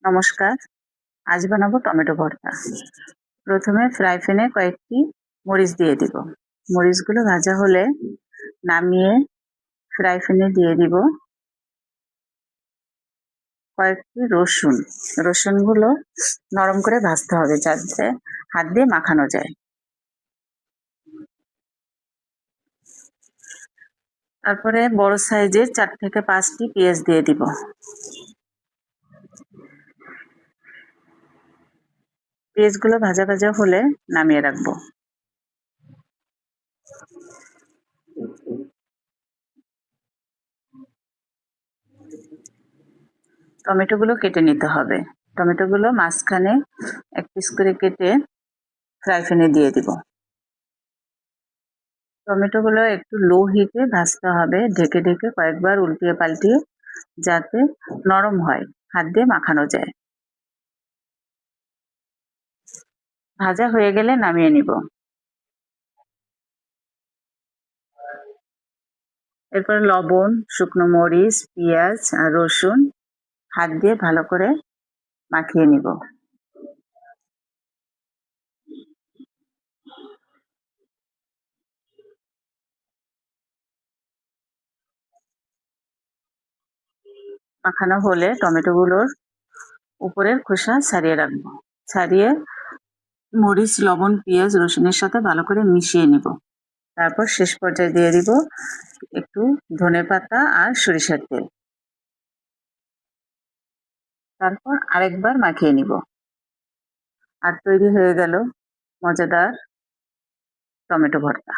নমস্কার। আজ বানাবো টমেটো ভর্তা। প্রথমে ফ্রাই প্যানে কয়েকটি মরিচ দিয়ে দিব। মরিচগুলো ভাজা হলে নামিয়ে ফ্রাই প্যানে দিয়ে দিব কয়েকটি রসুন। রসুনগুলো নরম করে ভাজতে হবে যাতে হাত দিয়ে মাখানো যায়। তারপরে বড় সাইজের 4 থেকে 5টি পেঁয়াজ দিয়ে দিব। পেঁয়াজগুলো ভাজা ভাজা হলে নামিয়ে রাখবো। টমেটোগুলো কেটে নিতে হবে। টমেটোগুলো মাঝখানে এক পিস করে কেটে ফ্রাই প্যানে দিয়ে দিব। টমেটোগুলো একটু লো হিটে ভাজতে হবে, ঢেকে ঢেকে কয়েকবার উল্টিয়ে পাল্টিয়ে, যাতে নরম হয়, হাত দিয়ে মাখানো যায়। ভাজা হয়ে গেলে নামিয়ে নিব। এরপর লবণ, শুকনো মরিচ, পেঁয়াজ আর রসুন হাত দিয়ে ভালো করে মাখিয়ে নিব। মাখানো হলে টমেটোগুলোর উপরের খোসা ছাড়িয়ে রাখবো। ছাড়িয়ে মরিচ, লবণ, পেঁয়াজ, রসুনের সাথে ভালো করে মিশিয়ে নিব। তারপর শেষ পর্যায়ে দিয়ে দিব একটু ধনেপাতা আর সরিষার তেল। তারপর আরেকবার মাখিয়ে নিব। আর তৈরি হয়ে গেল মজাদার টমেটো ভর্তা।